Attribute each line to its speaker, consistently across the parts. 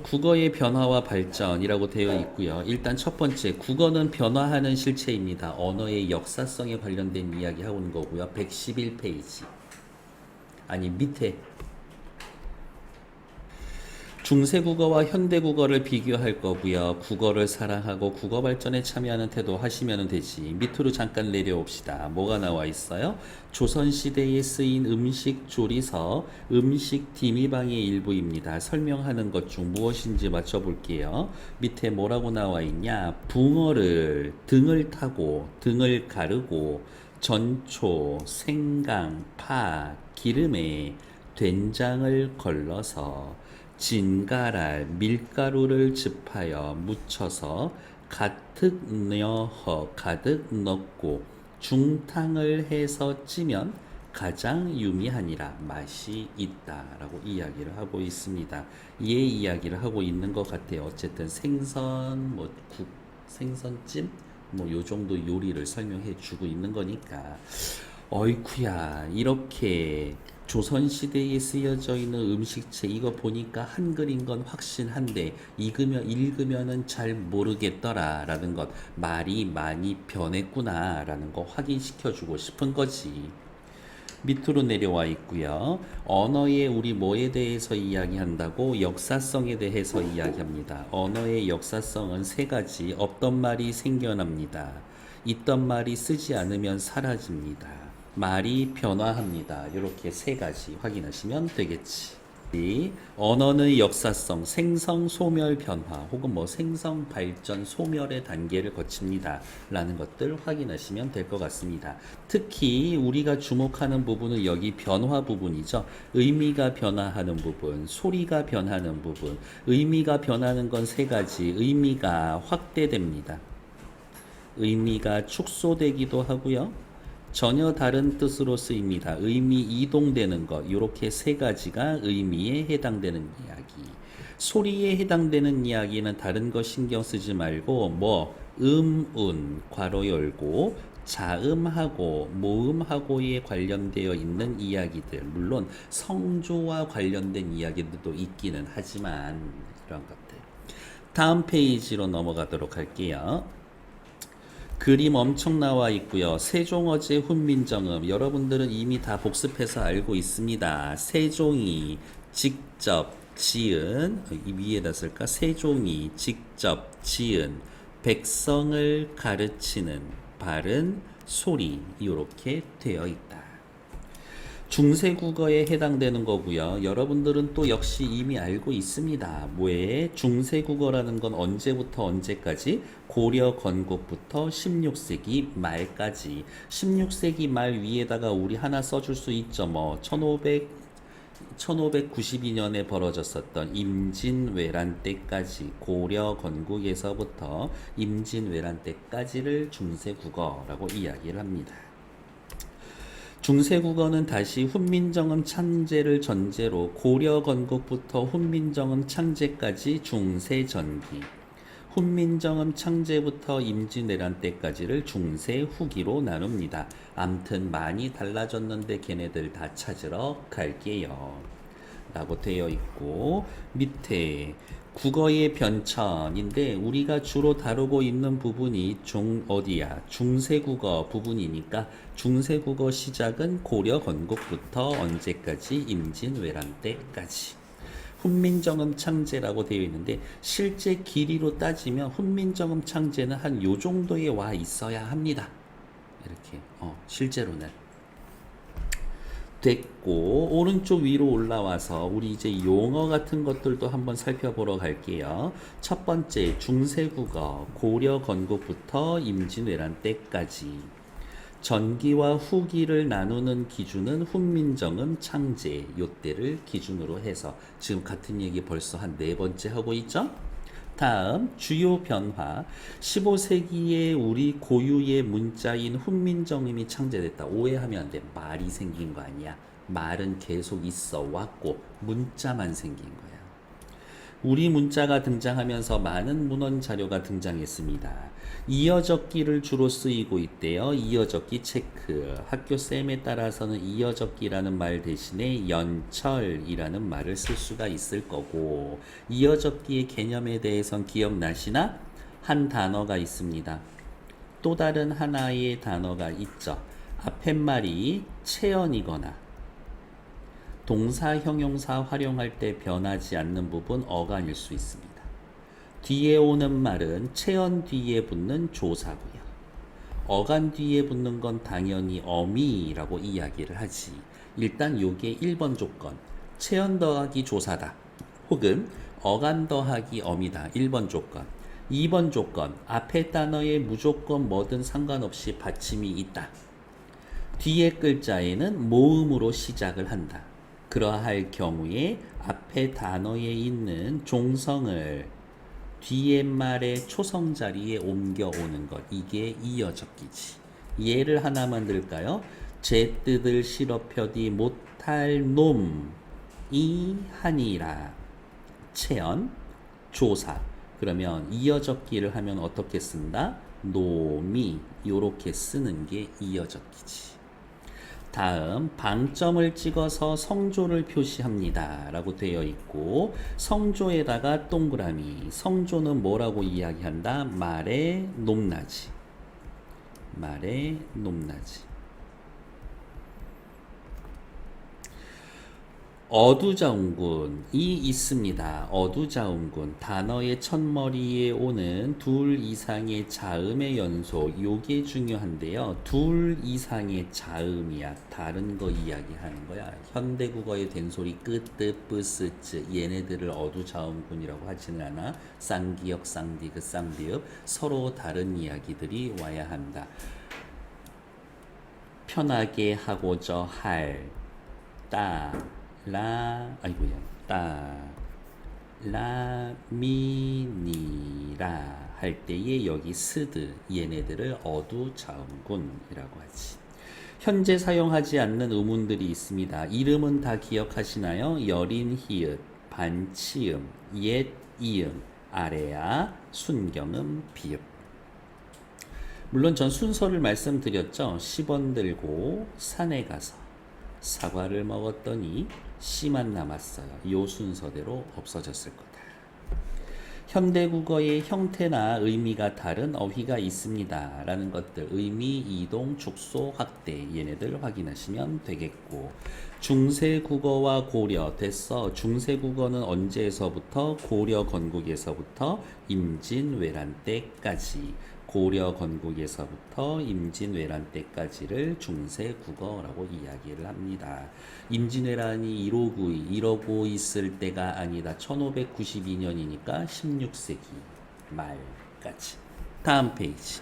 Speaker 1: 국어의 변화와 발전이라고 되어 있고요. 일단 첫 번째, 국어는 변화하는 실체입니다. 언어의 역사성에 관련된 이야기 하고 있는 거고요. 111페이지. 아니, 밑에 중세국어와 현대국어를 비교할 거고요. 국어를 사랑하고 국어 발전에 참여하는 태도 하시면 되지. 밑으로 잠깐 내려옵시다. 뭐가 나와 있어요? 조선시대에 쓰인 음식 조리서, 음식 디미방의 일부입니다. 설명하는 것 중 무엇인지 맞춰볼게요. 밑에 뭐라고 나와 있냐? 붕어를 등을 타고 등을 가르고 전초, 생강, 파, 기름에 된장을 걸러서 진가랄 밀가루를 즙하여 묻혀서 가득 넣고 중탕을 해서 찌면 가장 유미하니라 맛이 있다라고 이야기를 하고 있습니다. 예 이야기를 하고 있는 것 같아요. 어쨌든 생선 생선찜 요 정도 요리를 설명해 주고 있는 거니까 어이쿠야 이렇게 조선시대에 쓰여져 있는 음식체 이거 보니까 한글인 건 확신한데 읽으면은 잘 모르겠더라 라는 것 말이 많이 변했구나 라는 거 확인시켜 주고 싶은 거지. 밑으로 내려와 있고요. 언어의 우리 뭐에 대해서 이야기한다고? 역사성에 대해서 이야기합니다. 언어의 역사성은 세 가지. 없던 말이 생겨납니다. 있던 말이 쓰지 않으면 사라집니다. 말이 변화합니다. 이렇게 세 가지 확인하시면 되겠지. 언어의 역사성, 생성, 소멸, 변화 혹은 생성, 발전, 소멸의 단계를 거칩니다. 라는 것들 확인하시면 될 것 같습니다. 특히 우리가 주목하는 부분은 여기 변화 부분이죠. 의미가 변화하는 부분, 소리가 변하는 부분. 의미가 변하는 건 세 가지. 의미가 확대됩니다. 의미가 축소되기도 하고요. 전혀 다른 뜻으로 쓰입니다. 의미 이동되는 것 이렇게 세 가지가 의미에 해당되는 이야기. 소리에 해당되는 이야기는 다른 거 신경 쓰지 말고 운 괄호 열고 자음하고 모음하고에 관련되어 있는 이야기들 물론 성조와 관련된 이야기들도 있기는 하지만 이런 것들. 다음 페이지로 넘어가도록 할게요. 그림 엄청 나와 있고요. 세종어제 훈민정음 여러분들은 이미 다 복습해서 알고 있습니다. 세종이 직접 지은 이 위에다 쓸까? 세종이 직접 지은 백성을 가르치는 바른 소리 이렇게 되어 있다. 중세국어에 해당되는 거고요. 여러분들은 또 역시 이미 알고 있습니다. 뭐에? 중세국어라는 건 언제부터 언제까지? 고려 건국부터 16세기 말까지. 16세기 말 위에다가 우리 하나 써줄 수 있죠. 1592년에 벌어졌었던 임진왜란 때까지 고려 건국에서부터 임진왜란 때까지를 중세국어라고 이야기를 합니다. 중세국어는 다시 훈민정음 창제를 전제로 고려 건국부터 훈민정음 창제까지 중세전기, 훈민정음 창제부터 임진왜란 때까지를 중세후기로 나눕니다. 암튼 많이 달라졌는데 걔네들 다 찾으러 갈게요. 라고 되어 있고 밑에 국어의 변천인데 우리가 주로 다루고 있는 부분이 중세국어 부분이니까 중세국어 시작은 고려 건국부터 언제까지? 임진왜란 때까지. 훈민정음 창제라고 되어 있는데 실제 길이로 따지면 훈민정음 창제는 한 요 정도에 와 있어야 합니다. 이렇게 실제로는. 됐고 오른쪽 위로 올라와서 우리 이제 용어 같은 것들도 한번 살펴보러 갈게요. 첫 번째 중세국어 고려 건국부터 임진왜란 때까지 전기와 후기를 나누는 기준은 훈민정음 창제 요때를 기준으로 해서 지금 같은 얘기 벌써 한 4번째 하고 있죠? 다음 주요 변화 15세기에 우리 고유의 문자인 훈민정음이 창제됐다. 오해하면 안 돼. 말이 생긴 거 아니야. 말은 계속 있어 왔고 문자만 생긴 거야. 우리 문자가 등장하면서 많은 문헌 자료가 등장했습니다. 이어적기를 주로 쓰이고 있대요. 이어적기 체크. 학교 쌤에 따라서는 이어적기라는 말 대신에 연철이라는 말을 쓸 수가 있을 거고, 이어적기의 개념에 대해선 기억나시나? 한 단어가 있습니다. 또 다른 하나의 단어가 있죠. 앞에 말이 체언이거나 동사, 형용사 활용할 때 변하지 않는 부분 어간일 수 있습니다. 뒤에 오는 말은 체언 뒤에 붙는 조사고요. 어간 뒤에 붙는 건 당연히 어미라고 이야기를 하지. 일단 요게 1번 조건. 체언 더하기 조사다. 혹은 어간 더하기 어미다. 1번 조건. 2번 조건. 앞에 단어에 무조건 뭐든 상관없이 받침이 있다. 뒤에 글자에는 모음으로 시작을 한다. 그러할 경우에 앞에 단어에 있는 종성을 뒤에 말의 초성 자리에 옮겨오는 것. 이게 이어적기지. 예를 하나만 들까요? 제 뜻을 실어펴디 못할 놈이 하니라. 체언, 조사. 그러면 이어적기를 하면 어떻게 쓴다? 놈이 요렇게 쓰는 게 이어적기지. 다음 방점을 찍어서 성조를 표시합니다 라고 되어 있고, 성조에다가 동그라미. 성조는 뭐라고 이야기한다? 말의 높낮이. 말의 높낮이. 어두자운군이 있습니다. 어두자운군. 단어의 첫머리에 오는 둘 이상의 자음의 연속. 요게 중요한데요. 둘 이상의 자음이야. 다른 거 이야기하는 거야. 현대국어의 된소리 끝, 뜻, 뿌, 스, 쯔. 얘네들을 어두자운군이라고 하지는 않아. 쌍기역, 쌍디귿, 쌍디읍. 서로 다른 이야기들이 와야 한다. 편하게 하고자 할, 라미니라 할 때에 여기 스드 얘네들을 어두자음군이라고 하지. 현재 사용하지 않는 의문들이 있습니다. 이름은 다 기억하시나요? 여린 히읗, 반치음, 옛 이음, 아래야, 순경음, 비읍. 물론 전 순서를 말씀드렸죠. 10원 들고 산에 가서 사과를 먹었더니 씨만 남았어요. 요 순서대로 없어졌을 거다. 현대국어의 형태나 의미가 다른 어휘가 있습니다 라는 것들, 의미, 이동, 축소, 확대, 얘네들 확인하시면 되겠고, 중세국어와 고려 됐어. 중세국어는 언제에서부터? 고려 건국에서부터 임진왜란 때까지. 고려 건국에서부터 임진왜란 때까지를 중세국어라고 이야기를 합니다. 임진왜란이 1592 있을 때가 아니다. 1592년이니까 16세기 말까지. 다음 페이지.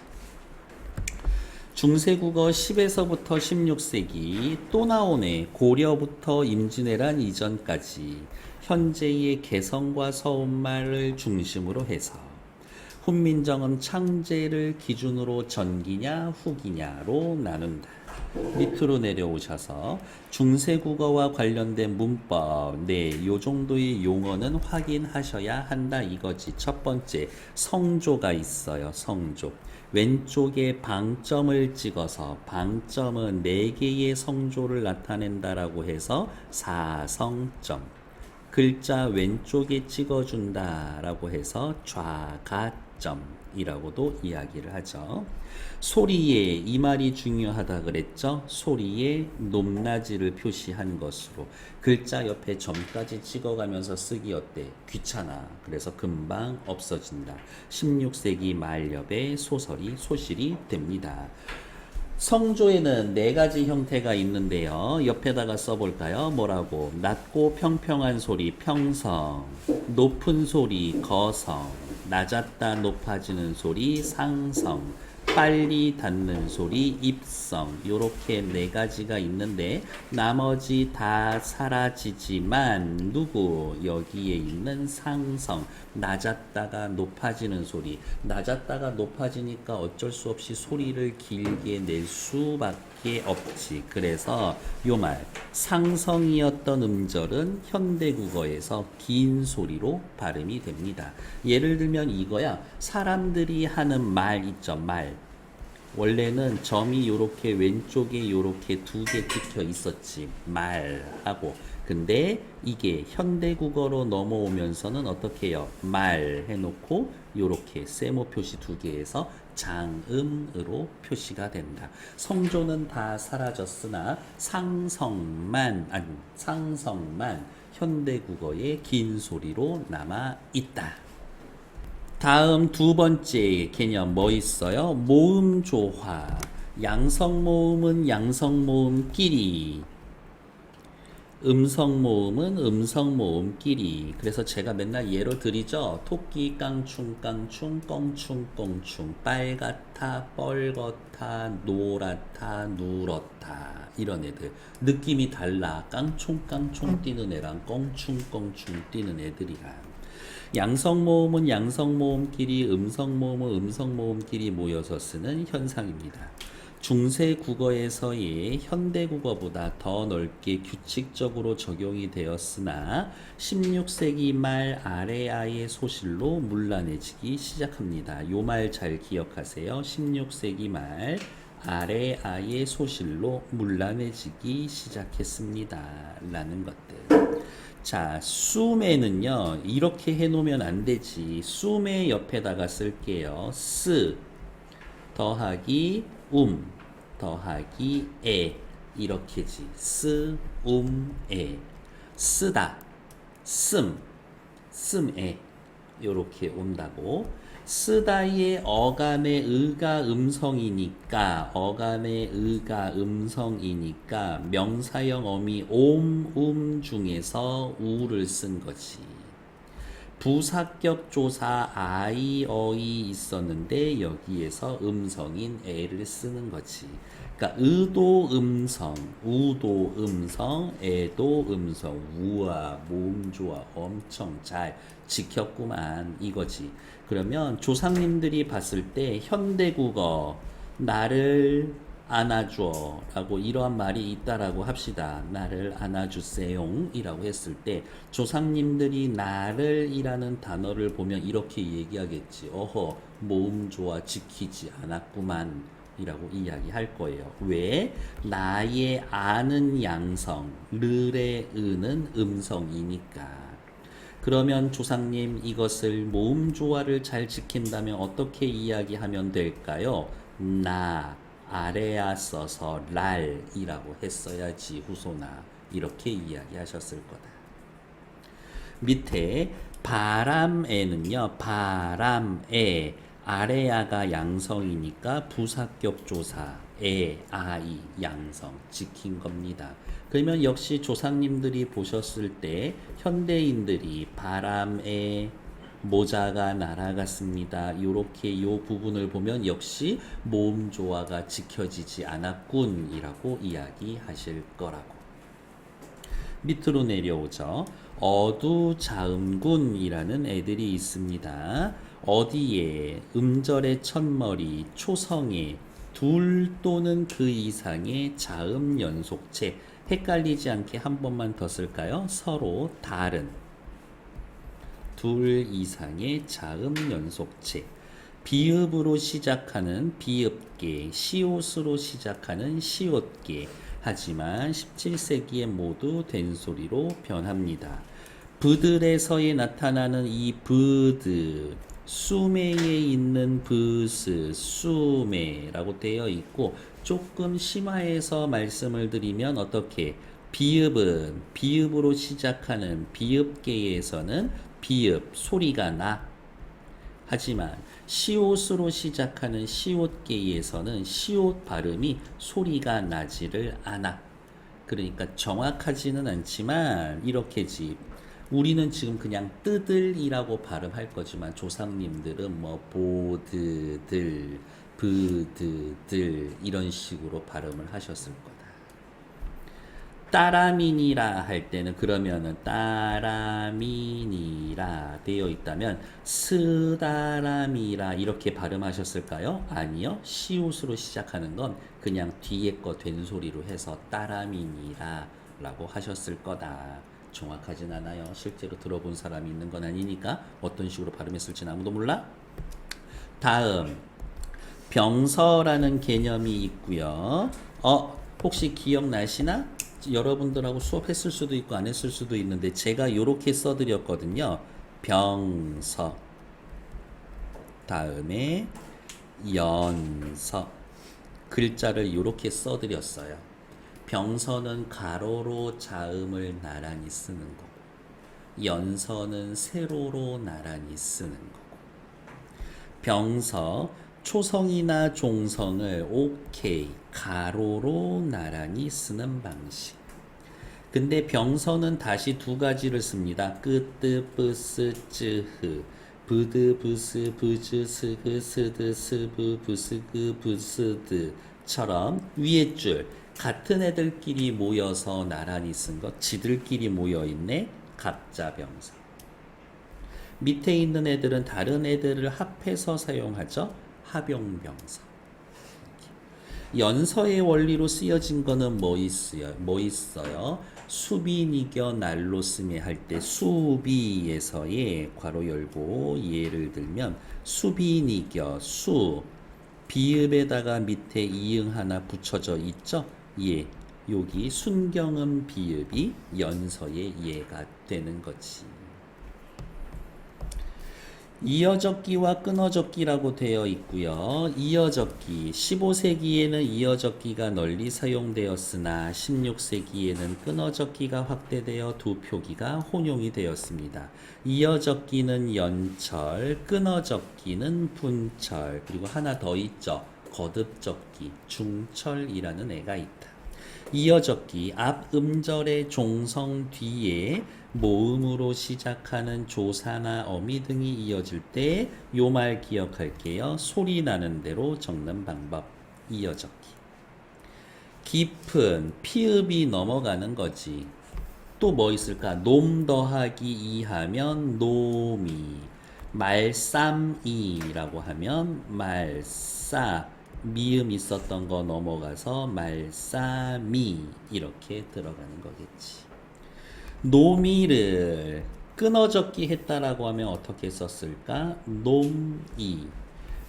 Speaker 1: 중세국어 10에서부터 16세기 또 나오네. 고려부터 임진왜란 이전까지 현재의 개성과 서운말을 중심으로 해서 훈민정음 창제를 기준으로 전기냐 후기냐로 나눈다. 밑으로 내려오셔서 중세국어와 관련된 문법, 요 정도의 용어는 확인하셔야 한다 이거지. 첫 번째, 성조가 있어요. 성조. 왼쪽에 방점을 찍어서, 방점은 4개의 성조를 나타낸다라고 해서 사성점. 글자 왼쪽에 찍어준다라고 해서 좌가점이라고도 이야기를 하죠. 소리에, 이 말이 중요하다 그랬죠. 소리에 높낮이를 표시한 것으로. 글자 옆에 점까지 찍어가면서 쓰기 어때? 귀찮아. 그래서 금방 없어진다. 16세기 말엽에 소실이 됩니다. 성조에는 4가지 형태가 있는데요. 옆에다가 써볼까요? 뭐라고? 낮고 평평한 소리, 평성. 높은 소리, 거성. 낮았다 높아지는 소리, 상성. 빨리 닿는 소리, 입성. 요렇게 4가지가 있는데 나머지 다 사라지지만 누구? 여기에 있는 상성. 낮았다가 높아지는 소리. 낮았다가 높아지니까 어쩔 수 없이 소리를 길게 낼 수밖에 수밖에 없지. 그래서 요 말 상성이었던 음절은 현대국어에서 긴 소리로 발음이 됩니다. 예를 들면 이거야. 사람들이 하는 말 있죠. 말. 원래는 점이 요렇게 왼쪽에 요렇게 두 개 찍혀 있었지. 말하고. 근데 이게 현대국어로 넘어오면서는 어떻게 해요? 말 해놓고 요렇게 세모 표시 두 개에서 장음으로 표시가 된다. 성조는 다 사라졌으나 상성만 현대국어의 긴 소리로 남아 있다. 다음 두 번째 개념 뭐 있어요? 모음조화. 양성모음은 양성모음끼리, 음성모음은 음성모음끼리. 그래서 제가 맨날 예로 드리죠. 토끼 깡충깡충 껑충껑충, 빨갛다 뻘겋다 노랗다 누렇다, 이런 애들 느낌이 달라. 깡충깡충 뛰는 애랑 껑충껑충 뛰는 애들이랑. 양성모음은 양성모음끼리, 음성모음은 음성모음끼리 모여서 쓰는 현상입니다. 중세 국어에서의 현대 국어보다 더 넓게 규칙적으로 적용이 되었으나 16세기 말 아레아의 소실로 문란해지기 시작합니다. 요 말 잘 기억하세요. 16세기 말 아레아의 소실로 문란해지기 시작했습니다. 라는 것들. 자, 쏨에는요 이렇게 해놓으면 안 되지. 쏨의 옆에다가 쓸게요. 스 더하기 더하기 에, 이렇게지. 에. 쓰다 씀에 요렇게 온다고. 쓰다의 어감의 의가 음성이니까 명사형 어미 중에서 우를 쓴 거지. 부사격 조사 아이 어이 있었는데 여기에서 음성인 에를 쓰는 거지. 그러니까 의도 음성, 우도 음성, 애도 음성. 우와, 모음 좋아. 엄청 잘 지켰구만, 이거지. 그러면 조상님들이 봤을 때 현대국어 나를 안아줘 라고 이러한 말이 있다라고 합시다. 나를 안아주세요 이라고 했을 때 조상님들이 나를 이라는 단어를 보면 이렇게 얘기하겠지. 어허, 모음 좋아 지키지 않았구만 이라고 이야기할 거예요. 왜? 나의 아는 양성, 르의 의는 음성이니까. 그러면 조상님 이것을 모음 조화를 잘 지킨다면 어떻게 이야기하면 될까요? 나 아래야 써서 랄이라고 했어야지 후소나, 이렇게 이야기하셨을 거다. 밑에 바람에는요, 바람에 아래야가 양성이니까 부사격 조사 에, 아이 양성 지킨 겁니다. 그러면 역시 조상님들이 보셨을 때 현대인들이 바람에 모자가 날아갔습니다. 요렇게 요 부분을 보면 역시 모음 조화가 지켜지지 않았군 이라고 이야기하실 거라고. 밑으로 내려오죠. 어두자음군이라는 애들이 있습니다. 어디에? 음절의 첫머리, 초성에 둘 또는 그 이상의 자음 연속체. 헷갈리지 않게 한 번만 더 쓸까요? 서로 다른 둘 이상의 자음 연속체. 비읍으로 시작하는 비읍계, 시옷으로 시작하는 시옷계. 하지만 17세기에 모두 된소리로 변합니다. 브들에서에 나타나는 이 브드, 수메에 있는 브스, 수메라고 되어 있고, 조금 심화해서 말씀을 드리면 어떻게? 비읍은 비읍으로 시작하는 비읍계에서는 비읍 소리가 나. 하지만 시옷으로 시작하는 시옷계에서는 시옷 발음이 소리가 나지를 않아. 그러니까 정확하지는 않지만 이렇게지. 우리는 지금 그냥 뜨들이라고 발음할 거지만 조상님들은 뭐 보드들, 브드들 이런 식으로 발음을 하셨을 거다. 따라민이라 할 때는 그러면은 따라민이라 되어 있다면 스다람이라 이렇게 발음하셨을까요? 아니요. 시옷으로 시작하는 건 그냥 뒤에 거 된소리로 해서 따라민이라 라고 하셨을 거다. 정확하진 않아요. 실제로 들어본 사람이 있는 건 아니니까 어떤 식으로 발음했을지는 아무도 몰라. 다음 병서라는 개념이 있고요. 혹시 기억나시나? 여러분들하고 수업했을 수도 있고 안 했을 수도 있는데 제가 이렇게 써드렸거든요. 병서 다음에 연서 글자를 이렇게 써드렸어요. 병서는 가로로 자음을 나란히 쓰는 거고 연서는 세로로 나란히 쓰는 거고 병서 초성이나 종성을 오케이 가로로 나란히 쓰는 방식. 근데 병서는 다시 두 가지를 씁니다. 끄뜨 뿌스 쯔흐 브드 부스 부즈 스흐 스드 스브 부스그 부스드처럼 위에 줄 같은 애들끼리 모여서 나란히 쓴 것 지들끼리 모여있네. 갑자병서. 밑에 있는 애들은 다른 애들을 합해서 사용하죠. 합용병사. 연서의 원리로 쓰여진 거는 뭐 있어요? 수비니겨 날로 쓰매 할 때 수비에서의 괄호 열고 예를 들면 수비니겨 수 비읍에다가 밑에 이응 하나 붙여져 있죠? 예. 여기 순경음 비읍이 연서의 예가 되는 거지. 이어적기와 끊어적기라고 되어 있고요. 이어적기 15세기에는 이어적기가 널리 사용되었으나 16세기에는 끊어적기가 확대되어 두 표기가 혼용이 되었습니다. 이어적기는 연철, 끊어적기는 분철, 그리고 하나 더 있죠. 거듭적기, 중철이라는 애가 있다. 이어적기 앞 음절의 종성 뒤에 모음으로 시작하는 조사나 어미 등이 이어질 때 요 말 기억할게요. 소리 나는 대로 적는 방법. 이어적기. 깊은 피읍이 넘어가는 거지. 또 뭐 있을까? 놈 더하기 이 하면 노미. 말쌈이라고 하면 말싸. 미음 있었던 거 넘어가서 말싸미 이렇게 들어가는 거겠지. 노미를 끊어적기 했다라고 하면 어떻게 썼을까? 놈이.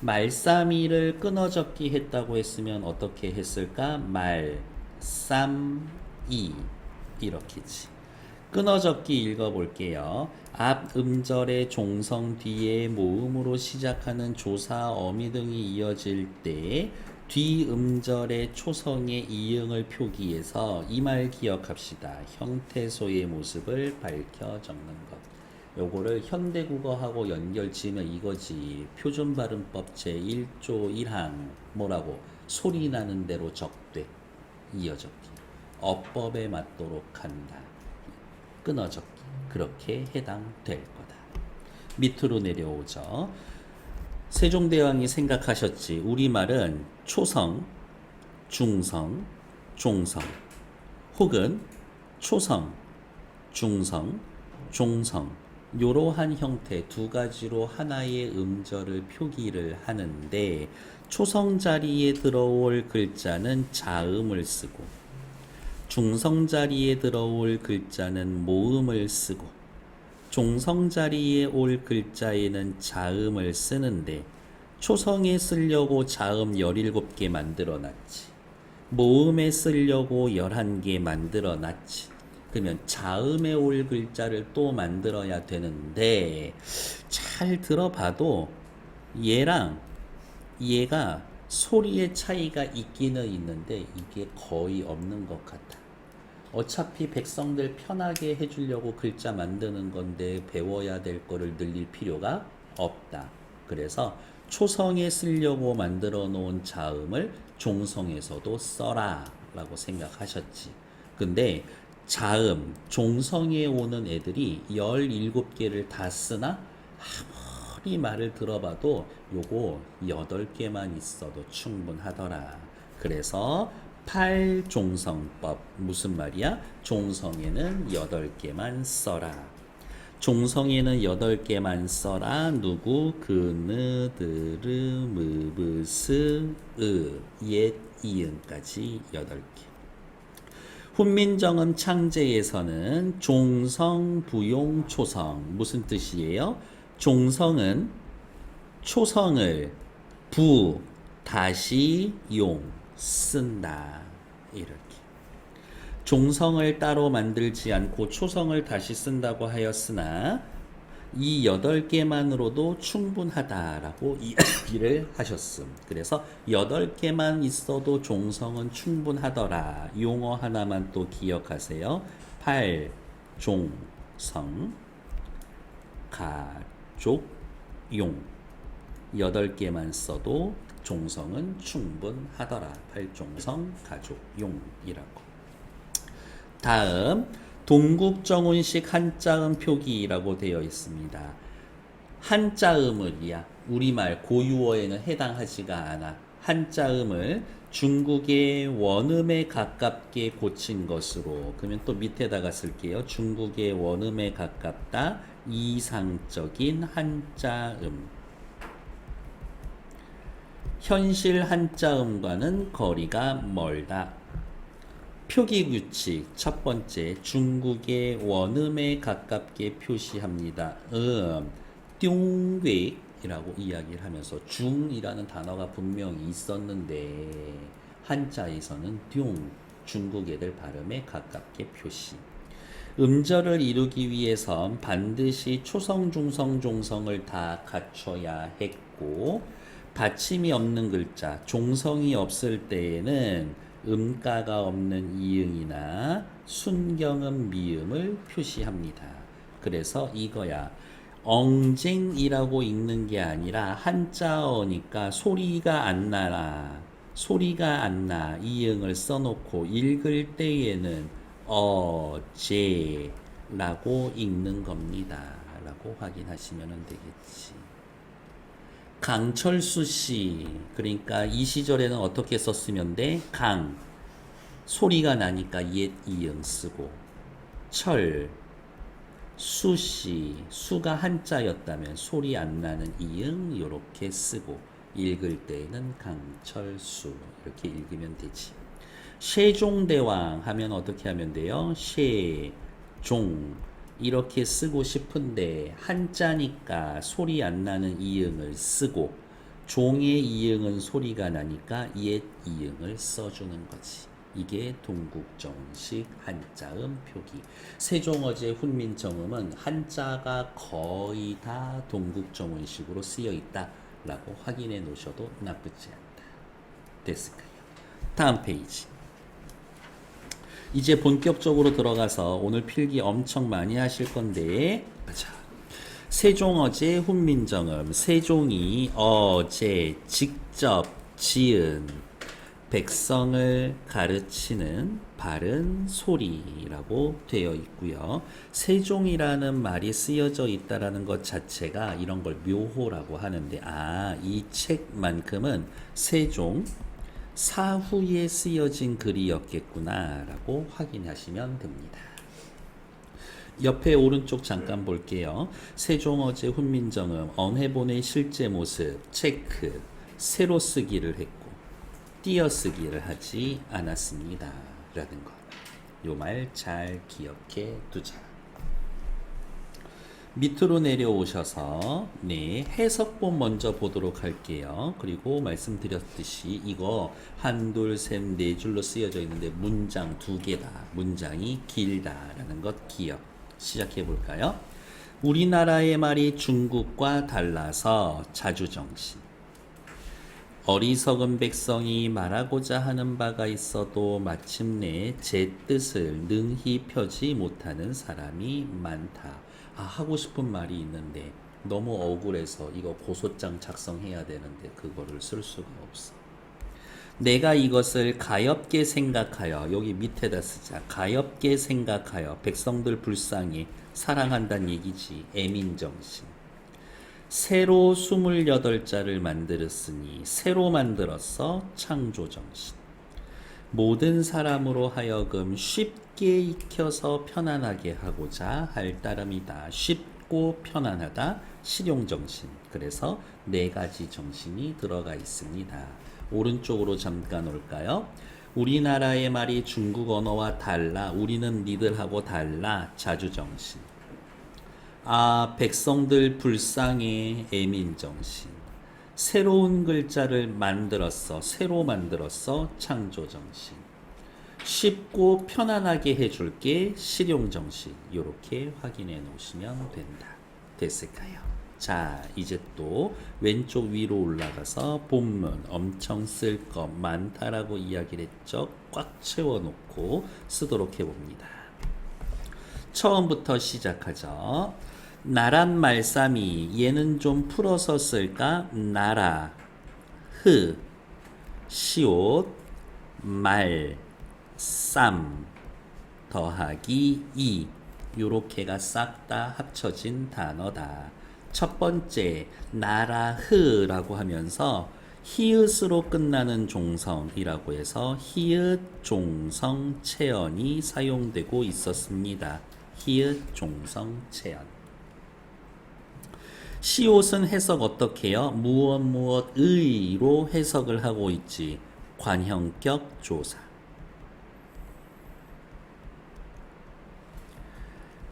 Speaker 1: 말싸미를 끊어적기 했다고 했으면 어떻게 했을까? 말쌈이 이렇게지. 끊어적기 읽어볼게요. 앞 음절의 종성 뒤에 모음으로 시작하는 조사, 어미 등이 이어질 때 뒤 음절의 초성의 이응을 표기해서 이 말 기억합시다. 형태소의 모습을 밝혀 적는 것. 요거를 현대국어하고 연결지으면 이거지. 표준발음법 제1조 1항 뭐라고? 소리 나는 대로 적되 이어적기. 어법에 맞도록 한다. 끊어적기. 그렇게 해당될 거다. 밑으로 내려오죠. 세종대왕이 생각하셨지. 우리말은 초성, 중성, 종성 혹은 초성, 중성, 종성 이러한 형태 두 가지로 하나의 음절을 표기를 하는데 초성 자리에 들어올 글자는 자음을 쓰고 중성 자리에 들어올 글자는 모음을 쓰고 종성 자리에 올 글자에는 자음을 쓰는데 초성에 쓰려고 자음 17개 만들어 놨지. 모음에 쓰려고 11개 만들어 놨지. 그러면 자음에 올 글자를 또 만들어야 되는데 잘 들어봐도 얘랑 얘가 소리의 차이가 있기는 있는데 이게 거의 없는 것 같아. 어차피 백성들 편하게 해주려고 글자 만드는 건데 배워야 될 거를 늘릴 필요가 없다. 그래서 초성에 쓰려고 만들어 놓은 자음을 종성에서도 써라 라고 생각하셨지. 근데 자음, 종성에 오는 애들이 17개를 다 쓰나? 아무리 말을 들어봐도 요거 8개만 있어도 충분하더라. 그래서 팔종성법 무슨 말이야? 종성에는 8개만 써라. 종성에는 8개만 써라. 누구? 그느드르 무브스 옛 이응까지 8개. 훈민정음 창제에서는 종성 부용 초성 무슨 뜻이에요? 종성은 초성을 부 다시 용 쓴다. 이렇게 종성을 따로 만들지 않고 초성을 다시 쓴다고 하였으나 이 8개만으로도 충분하다라고 이야기를 하셨음. 그래서 8개만 있어도 종성은 충분하더라. 용어 하나만 또 기억하세요. 팔종성 가족 용 8개만 써도 종성은 충분하더라. 팔종성 가족 용이라고. 다음 동국정운식 한자음 표기라고 되어 있습니다. 한자음을이야 우리말 고유어에는 해당하지가 않아. 한자음을 중국의 원음에 가깝게 고친 것으로. 그러면 또 밑에다가 쓸게요. 중국의 원음에 가깝다. 이상적인 한자음. 현실 한자음과는 거리가 멀다. 표기 규칙 첫 번째, 중국의 원음에 가깝게 표시합니다. 띵괴이라고 이야기를 하면서 중이라는 단어가 분명히 있었는데 한자에서는 띵, 중국 애들 발음에 가깝게 표시. 음절을 이루기 위해선 반드시 초성, 중성, 종성을 다 갖춰야 했고, 받침이 없는 글자, 종성이 없을 때에는 음가가 없는 이응이나 순경음 미음을 표시합니다. 그래서 이거야. 엉쟁이라고 읽는 게 아니라 한자어니까 소리가 안 나라. 소리가 안 나. 이응을 써놓고 읽을 때에는 어제라고 읽는 겁니다. 라고 확인하시면 되겠지. 강철수 씨, 그러니까 이 시절에는 어떻게 썼으면 돼? 강, 소리가 나니까 옛 이응 쓰고, 철, 수씨, 수가 한자였다면 소리 안 나는 이응 이렇게 쓰고, 읽을 때에는 강철수 이렇게 읽으면 되지. 세종대왕 하면 어떻게 하면 돼요? 세종 이렇게 쓰고 싶은데 한자니까 소리 안 나는 이응을 쓰고, 종의 이응은 소리가 나니까 옛 이응을 써주는 거지. 이게 동국정식 한자음 표기. 세종어제 훈민정음은 한자가 거의 다 동국정원식으로 쓰여 있다라고 확인해 놓으셔도 나쁘지 않다. 됐을까요? 다음 페이지. 이제 본격적으로 들어가서 오늘 필기 엄청 많이 하실 건데, 자, 세종어제 훈민정음. 세종이 어제 직접 지은 백성을 가르치는 바른 소리라고 되어 있고요. 세종이라는 말이 쓰여져 있다라는 것 자체가 이런 걸 묘호라고 하는데, 이 책만큼은 세종 사후에 쓰여진 글이었겠구나 라고 확인하시면 됩니다. 옆에 오른쪽 잠깐 볼게요. 세종어제 훈민정음 언해본의 실제 모습 체크. 새로 쓰기를 했고 띄어쓰기를 하지 않았습니다 라는 것. 요 말 잘 기억해 두자. 밑으로 내려오셔서 해석본 먼저 보도록 할게요. 그리고 말씀드렸듯이 이거 한둘 셋 네 줄로 쓰여져 있는데 문장 2개다. 문장이 길다라는 것 기억. 시작해 볼까요? 우리나라의 말이 중국과 달라서 자주정신. 어리석은 백성이 말하고자 하는 바가 있어도 마침내 제 뜻을 능히 펴지 못하는 사람이 많다. 하고 싶은 말이 있는데 너무 억울해서 이거 고소장 작성해야 되는데 그거를 쓸 수가 없어. 내가 이것을 가엾게 생각하여, 여기 밑에다 쓰자. 가엾게 생각하여 백성들 불쌍히 사랑한다는 얘기지. 애민정신. 새로 28자를 만들었으니 새로 만들었어. 창조정신. 모든 사람으로 하여금 쉽게 익혀서 편안하게 하고자 할 따름이다. 쉽고 편안하다. 실용정신. 그래서 네 가지 정신이 들어가 있습니다. 오른쪽으로 잠깐 올까요? 우리나라의 말이 중국 언어와 달라. 우리는 니들하고 달라. 자주정신. 아, 백성들 불쌍해. 애민정신. 새로운 글자를 만들었어. 새로 만들었어. 창조정신. 쉽고 편안하게 해줄게. 실용정신. 이렇게 확인해 놓으시면 된다. 됐을까요? 자, 이제 또 왼쪽 위로 올라가서 본문 엄청 쓸 것 많다라고 이야기를 했죠. 꽉 채워놓고 쓰도록 해봅니다. 처음부터 시작하죠. 나란 말싸미 얘는 좀 풀어서 쓸까? 나라 흐 시옷 말 쌈 더하기 이 요렇게가 싹 다 합쳐진 단어다. 첫 번째 나라흐라고 하면서 히읗으로 끝나는 종성이라고 해서 히읗 종성 체언이 사용되고 있었습니다. 히읗 종성 체언. 시옷은 해석 어떻게 해요? 무엇 의로 해석을 하고 있지. 관형격 조사.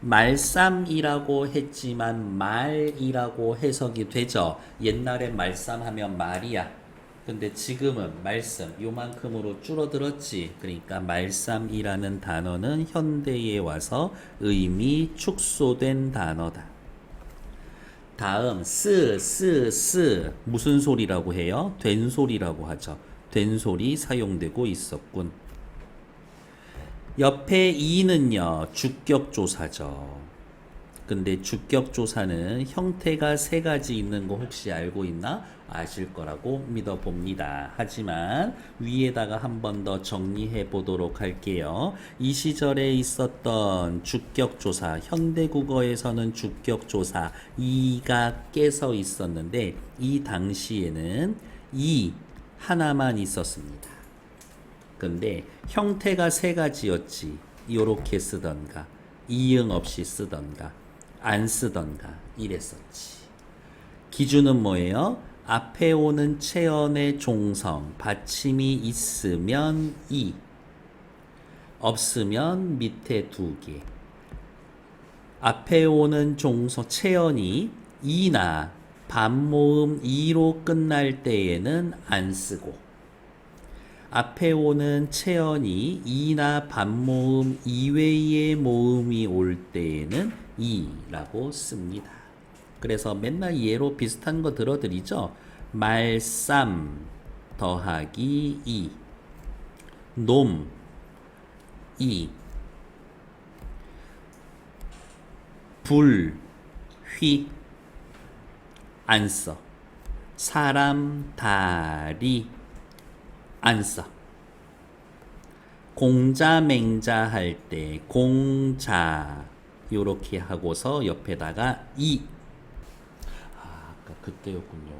Speaker 1: 말쌈이라고 했지만 말이라고 해석이 되죠. 옛날에 말쌈하면 말이야. 근데 지금은 말씀 요만큼으로 줄어들었지. 그러니까 말쌈이라는 단어는 현대에 와서 의미 축소된 단어다. 다음 쓰 무슨 소리라고 해요? 된 소리라고 하죠. 된 소리 사용되고 있었군. 옆에 이는요 주격조사죠. 근데 주격조사는 형태가 세 가지 있는 거 혹시 알고 있나? 아실 거라고 믿어봅니다. 하지만 위에다가 한 번 더 정리해 보도록 할게요. 이 시절에 있었던 주격조사, 현대국어에서는 주격조사 이가 깨서 있었는데 이 당시에는 이 하나만 있었습니다. 근데 형태가 세 가지였지. 요렇게 쓰던가 이응 없이 쓰던가 안 쓰던가 이랬었지. 기준은 뭐예요? 앞에 오는 체언의 종성 받침이 있으면 이 없으면 밑에 두 개. 앞에 오는 종성 체언이 이나 반모음 이로 끝날 때에는 안 쓰고 앞에 오는 체언이 이나 반모음 이외의 모음이 올 때에는 이라고 씁니다. 그래서 맨날 예로 비슷한 거 들어드리죠. 말쌈 더하기 이 놈 이 불 휘 안 써. 사람 다리 안 써. 공자 맹자 할 때 공자 요렇게 하고서 옆에다가 이. 아까 그때였군요.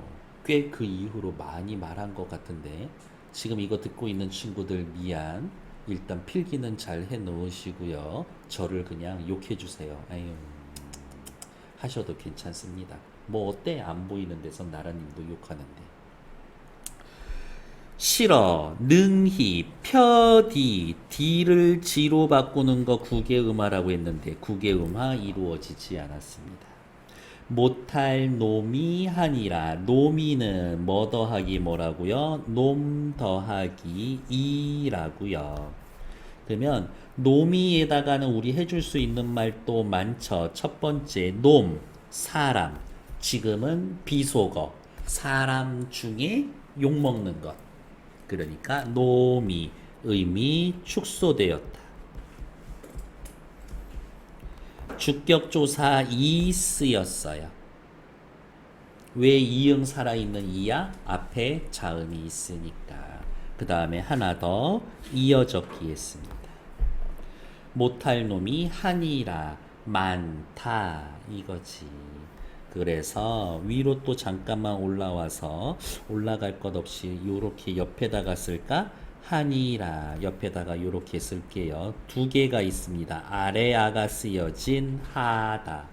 Speaker 1: 꽤 그 이후로 많이 말한 것 같은데 지금 이거 듣고 있는 친구들 미안. 일단 필기는 잘 해 놓으시고요. 저를 그냥 욕해 주세요. 아유, 하셔도 괜찮습니다. 뭐 어때? 안 보이는 데서 나라님도 욕하는데. 싫어, 능히, 펴디, 디를 지로 바꾸는 거 국외음화라고 했는데 국외음화 이루어지지 않았습니다. 못할 놈이 하니라. 놈이는 뭐 더하기 뭐라고요? 놈 더하기 이라고요. 그러면 놈이에다가는 우리 해줄 수 있는 말 또 많죠. 첫 번째 놈, 사람. 지금은 비속어, 사람 중에 욕먹는 것. 그러니까 놈이 의미 축소되었다. 주격조사 이 쓰였어요. 왜 이응 살아있는 이야? 앞에 자음이 있으니까. 그 다음에 하나 더 이어적기 했습니다. 못할 놈이 하니라 많다 이거지. 그래서 위로 또 잠깐만 올라와서 올라갈 것 없이 요렇게 옆에다가 쓸까? 하니라 옆에다가 이렇게 쓸게요. 두 개가 있습니다. 아래 아가 쓰여진 하다.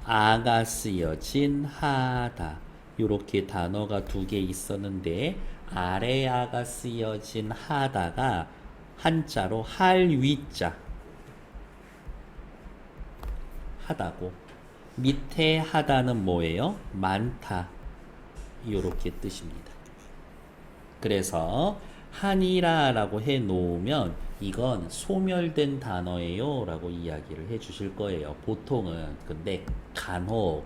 Speaker 1: 아가 쓰여진 하다. 이렇게 단어가 두 개 있었는데 아래 아가 쓰여진 하다가 한자로 할 위자 하다고 밑에 하다는 뭐예요? 많다. 이렇게 뜻입니다. 그래서 하니라라고 해 놓으면 이건 소멸된 단어예요 라고 이야기를 해 주실 거예요. 보통은. 근데 간혹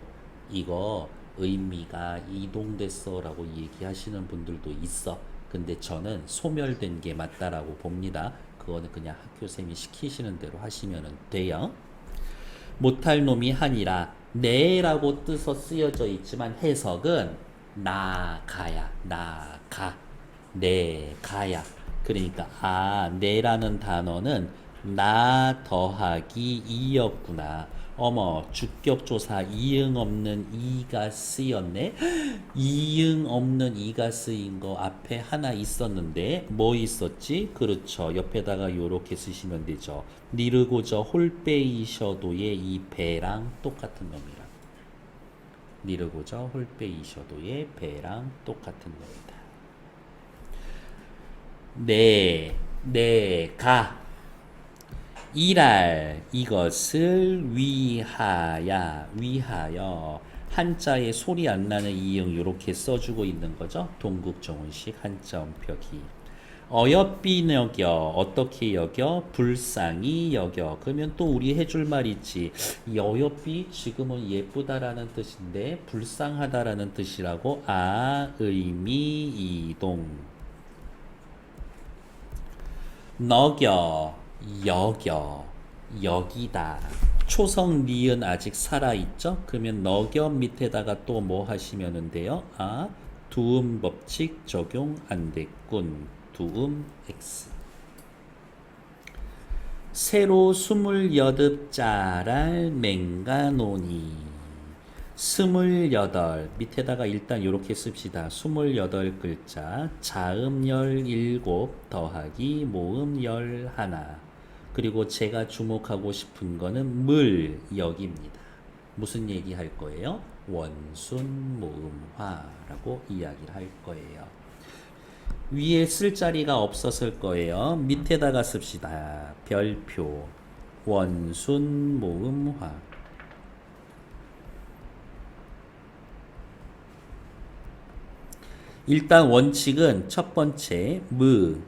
Speaker 1: 이거 의미가 이동됐어 라고 얘기하시는 분들도 있어. 근데 저는 소멸된 게 맞다라고 봅니다. 그거는 그냥 학교쌤이 시키시는 대로 하시면 돼요. 못할 놈이 하니라. 네라고 뜻서 쓰여져 있지만 해석은 나가야. 나가. 네, 가야. 그러니까 네라는 단어는 나 더하기 이였구나. 어머, 주격조사 이응 없는 이가 쓰였네. 이응 없는 이가 쓰인 거 앞에 하나 있었는데 뭐 있었지? 그렇죠. 옆에다가 요렇게 쓰시면 되죠. 니르고저 홀빼이셔도의 이 배랑 똑같은 놈이라. 니르고저 홀빼이셔도의 배랑 똑같은 놈이다. 가 일할 이것을 위하여 한자에 소리 안 나는 이응 이렇게 써주고 있는 거죠. 동국정원식 한자 원표기. 어여삐 여겨 어떻게 여겨? 불쌍히 여겨. 그러면 또 우리 해줄 말 있지. 이 어여삐 지금은 예쁘다라는 뜻인데 불쌍하다라는 뜻이라고. 의미 이동. 너겨 여기다. 초성 니은 아직 살아있죠? 그러면 너겨 밑에다가 또 뭐 하시면 돼요? 두음 법칙 적용 안 됐군. 두음 X. 새로 28짤알 맹가노니. 28 밑에다가 일단 이렇게 씁시다. 28글자 자음 17 더하기 모음 11. 그리고 제가 주목하고 싶은 거는 물 여기입니다. 무슨 얘기 할 거예요? 원순 모음화라고 이야기를 할 거예요. 위에 쓸 자리가 없었을 거예요. 밑에다가 씁시다. 별표 원순 모음화. 일단 원칙은 첫 번째 프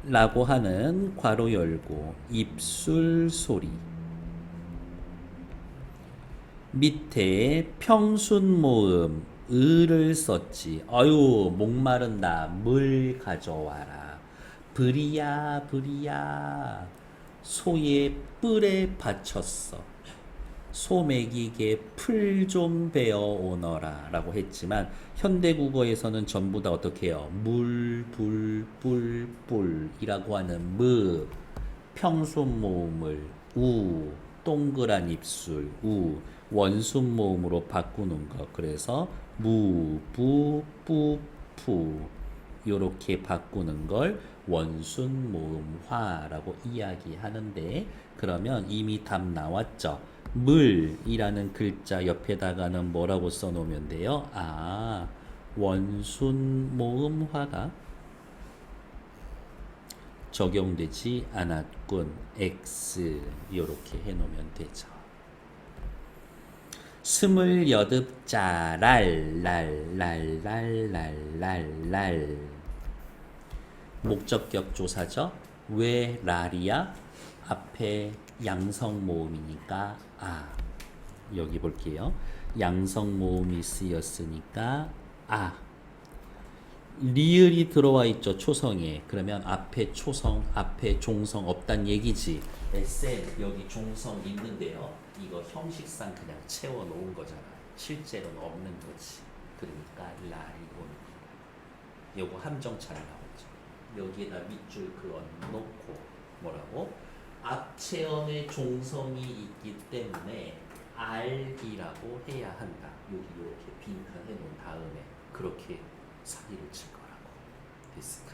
Speaker 1: 라고 하는 괄호 열고 입술 소리 밑에 평순 모음 을을 썼지. 아유 목마른다. 물 가져와라. 브리야 소의 뿔에 받쳤어. 소 먹이게 풀 좀 베어 오너라 라고 했지만 현대국어에서는 전부 다 어떻게 해요? 물, 불, 뿔, 뿔이라고 하는 평순 모음을 동그란 입술 원순 모음으로 바꾸는 거. 그래서 푸 요렇게 바꾸는 걸 원순 모음화라고 이야기하는데, 그러면 이미 답 나왔죠. 물이라는 글자 옆에다가는 뭐라고 써놓으면 돼요? 원순 모음화가 적용되지 않았군. X 이렇게 해놓으면 되죠. 28짤 랄 목적격 조사죠. 왜 랄이야? 앞에 양성 모음이니까 여기 볼게요. 양성 모음이 쓰였으니까 리을이 들어와 있죠. 초성에. 그러면 앞에 초성, 앞에 종성 없단 얘기지. 쌤 여기 종성 있는데요. 이거 형식상 그냥 채워 놓은 거잖아. 실제로는 없는 거지. 그러니까 랄이 오는 거야. 요거 함정찰 나오죠. 여기에다 밑줄 그어 놓고 뭐라고? 앞체험에 종성이 있기 때문에 알기라고 해야 한다. 여기 이렇게 빈칸 해놓은 다음에 그렇게 사기를 칠 거라고 됐을까?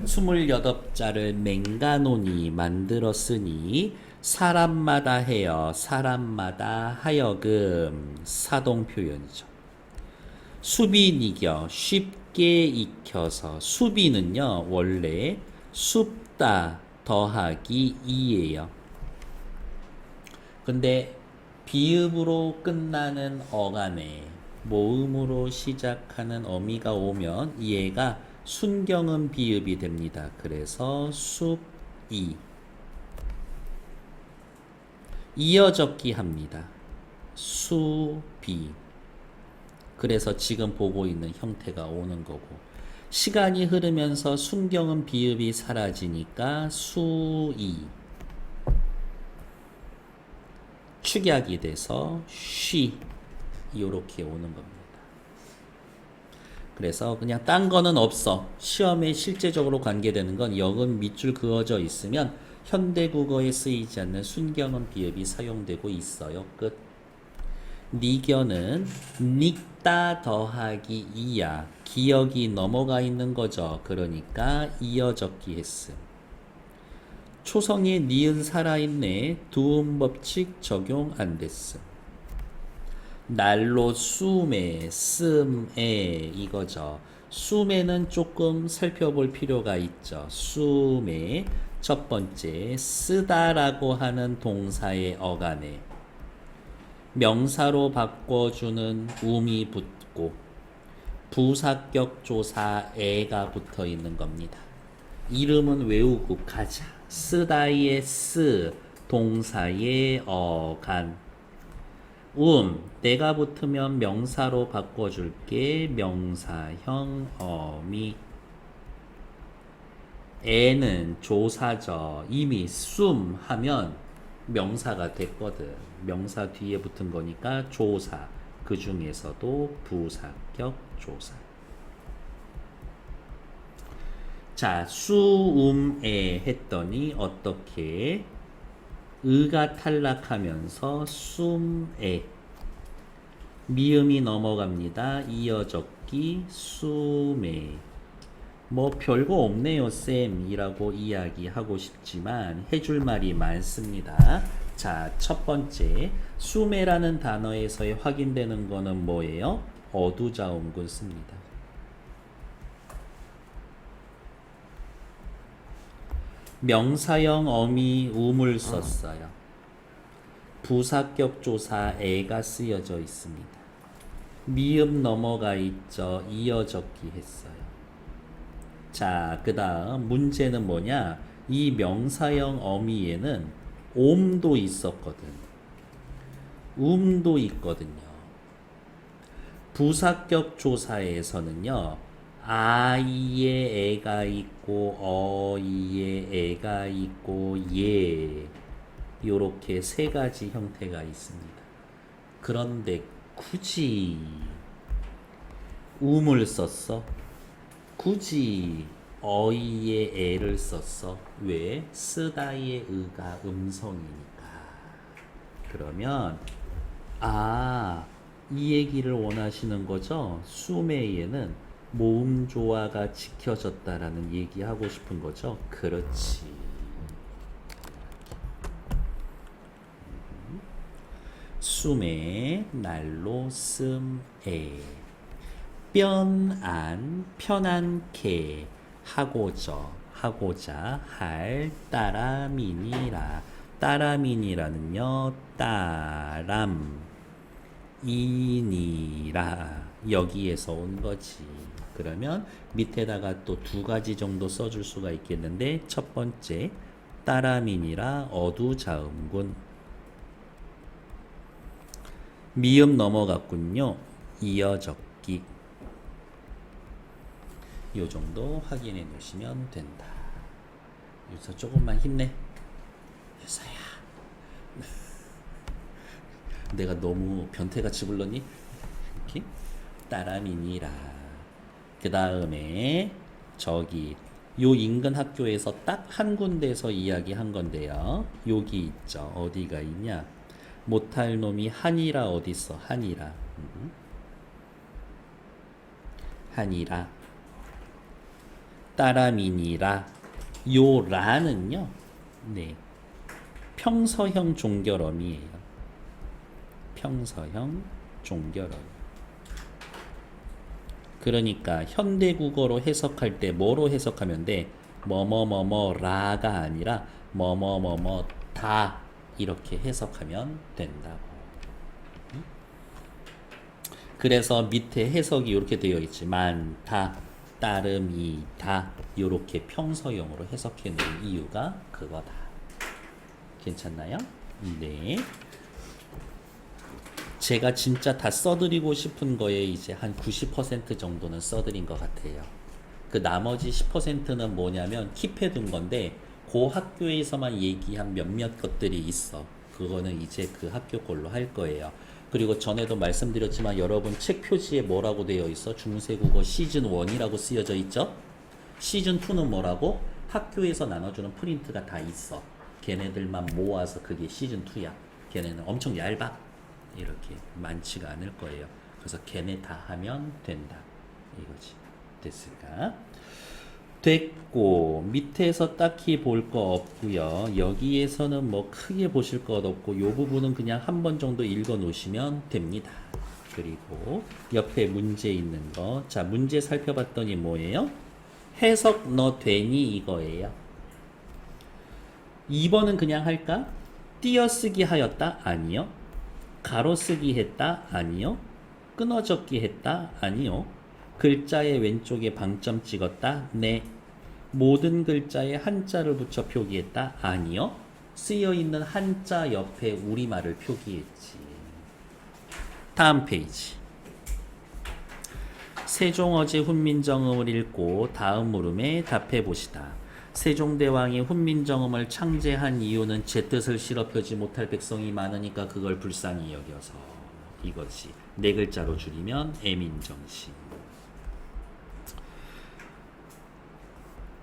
Speaker 1: 28자를 맹가논이 만들었으니 사람마다 해여 사람마다 하여금 사동 표현이죠. 수비니겨 쉽게 익혀서 수비는요 원래 sup다 더하기 이예요. 근데 비읍으로 끝나는 어간에 모음으로 시작하는 어미가 오면 얘가 순경음 비읍이 됩니다. 그래서 숲이 이어적기 합니다. 수비. 그래서 지금 보고 있는 형태가 오는 거고 시간이 흐르면서 순경음 비읍이 사라지니까 수이 축약이 돼서 쉬 이렇게 오는 겁니다. 그래서 그냥 딴 거는 없어. 시험에 실제적으로 관계되는 건 역은 밑줄 그어져 있으면 현대국어에 쓰이지 않는 순경음 비읍이 사용되고 있어요. 끝. 니겨는 닉다 더하기 이야. 기억이 넘어가 있는 거죠. 그러니까 이어적기 했음. 초성에 니은 살아있네. 두음 법칙 적용 안 됐음. 날로 숨에 씀에 이거죠. 숨에는 조금 살펴볼 필요가 있죠. 숨에 첫 번째 쓰다라고 하는 동사의 어간에 명사로 바꿔주는 um이 붙고 부사격 조사 에가 붙어 있는 겁니다. 이름은 외우고 가자. 쓰다의 쓰 동사의 어간 내가 붙으면 명사로 바꿔줄게. 명사형 어미. 애는 조사죠. 이미 숨 하면 명사가 됐거든. 명사 뒤에 붙은 거니까 조사. 그 중에서도 부사격 조사. 자, 수음에 했더니 어떻게? 의가 탈락하면서 숨에 미음이 넘어갑니다. 이어적기 숨에 뭐 별거 없네요 쌤이라고 이야기하고 싶지만 해줄 말이 많습니다. 자, 첫 번째 숨에라는 단어에서의 확인되는 거는 뭐예요? 어두자음군 씁니다. 명사형 어미 um을 썼어요. 부사격 조사 애가 쓰여져 있습니다. 미음 넘어가 있죠. 이어적기 했어요. 자, 그 다음 문제는 뭐냐? 이 명사형 어미에는 옴도 있었거든. um도 있거든요. 부사격 조사에서는요. 아이에 애가 있고 어이에 애가 있고 예 요렇게 세 가지 형태가 있습니다. 그런데 굳이 um을 썼어? 굳이 어이에 애를 썼어? 왜? 쓰다의 의가 음성이니까. 그러면 이 얘기를 원하시는 거죠? 수메에는 모음 조화가 지켜졌다라는 얘기하고 싶은 거죠? 그렇지. 숨에 날로 씀에 변안 편안케 하고자 할 따라민이라. 따라민이라는요 따람이니라 여기에서 온 거지. 그러면 밑에다가 또 두 가지 정도 써줄 수가 있겠는데 첫 번째 따라민이라 어두자음군. 미음 넘어갔군요. 이어적기. 요 정도 확인해 놓으시면 된다. 유서 조금만 힘내. 유서야. 내가 너무 변태같이 불렀니? 이렇게 따라민이라. 그 다음에 저기 요 인근 학교에서 딱 한 군데서 이야기한 건데요. 여기 있죠. 어디가 있냐? 못할 놈이 한이라 어디 있어? 한이라. 한이라. 따라미니라. 요 라는요. 네. 평서형 종결어미예요. 평서형 종결어. 그러니까 현대국어로 해석할 때 뭐로 해석하면 돼? 뭐뭐뭐뭐라가 아니라 뭐뭐뭐뭐다 이렇게 해석하면 된다고. 그래서 밑에 해석이 이렇게 되어 있지. 많다, 따름이다 이렇게 평서형으로 해석해 놓은 이유가 그거다. 괜찮나요? 네. 제가 진짜 다 써드리고 싶은 거에 이제 한 90% 정도는 써드린 것 같아요. 그 나머지 10%는 뭐냐면 킵해둔 건데 그 학교에서만 얘기한 몇몇 것들이 있어. 그거는 이제 그 학교 걸로 할 거예요. 그리고 전에도 말씀드렸지만 여러분 책 표지에 뭐라고 되어 있어? 중세국어 시즌 1이라고 쓰여져 있죠? 시즌 2는 뭐라고? 학교에서 나눠주는 프린트가 다 있어. 걔네들만 모아서 그게 시즌 2야. 걔네는 엄청 얇아. 이렇게 많지가 않을 거예요. 그래서 걔네 다 하면 된다. 이거지. 됐을까? 됐고 밑에서 딱히 볼 거 없고요. 여기에서는 뭐 크게 보실 것 없고 이 부분은 그냥 한 번 정도 읽어 놓으시면 됩니다. 그리고 옆에 문제 있는 거. 자, 문제 살펴봤더니 뭐예요? 해석 너 되니 이거예요. 2번은 그냥 할까? 띄어쓰기 하였다? 아니요. 가로쓰기 했다? 아니요. 끊어적기 했다? 아니요. 글자의 왼쪽에 방점 찍었다? 네. 모든 글자에 한자를 붙여 표기했다? 아니요. 쓰여있는 한자 옆에 우리말을 표기했지. 다음 페이지. 세종어제 훈민정음을 읽고 다음 물음에 답해 보시다. 세종대왕이 훈민정음을 창제한 이유는 제 뜻을 실어펴지 못할 백성이 많으니까 그걸 불쌍히 여겨서 이거지. 네 글자로 줄이면 애민정신.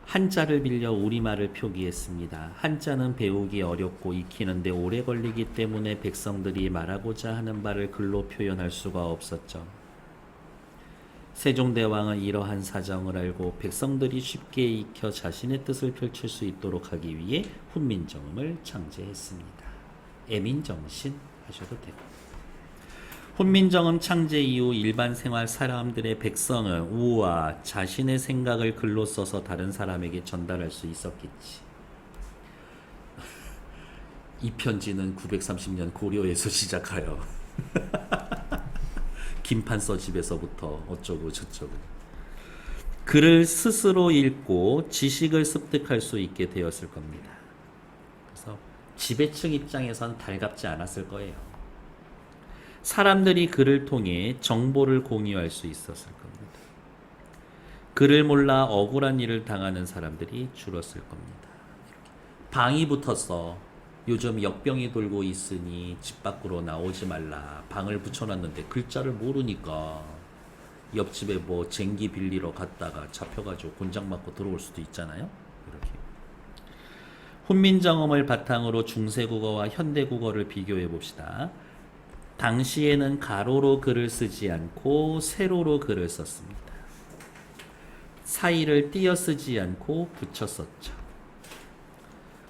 Speaker 1: 한자를 빌려 우리말을 표기했습니다. 한자는 배우기 어렵고 익히는데 오래 걸리기 때문에 백성들이 말하고자 하는 바를 글로 표현할 수가 없었죠. 세종대왕은 이러한 사정을 알고 백성들이 쉽게 익혀 자신의 뜻을 펼칠 수 있도록 하기 위해 훈민정음을 창제했습니다. 애민정신 하셔도 되고. 훈민정음 창제 이후 일반 생활 사람들의 백성은 우와 자신의 생각을 글로 써서 다른 사람에게 전달할 수 있었겠지. 이 편지는 930년 고려에서 시작하여 김판서 집에서부터 어쩌고 저쩌고. 글을 스스로 읽고 지식을 습득할 수 있게 되었을 겁니다. 그래서 지배층 입장에선 달갑지 않았을 거예요. 사람들이 글을 통해 정보를 공유할 수 있었을 겁니다. 글을 몰라 억울한 일을 당하는 사람들이 줄었을 겁니다. 방이 붙었어. 요즘 역병이 돌고 있으니 집 밖으로 나오지 말라. 방을 붙여놨는데 글자를 모르니까 옆집에 뭐 쟁기 빌리러 갔다가 잡혀가지고 곤장 맞고 들어올 수도 있잖아요. 이렇게. 훈민정음을 바탕으로 중세국어와 현대국어를 비교해 봅시다. 당시에는 가로로 글을 쓰지 않고 세로로 글을 썼습니다. 사이를 띄어 쓰지 않고 붙여 썼죠.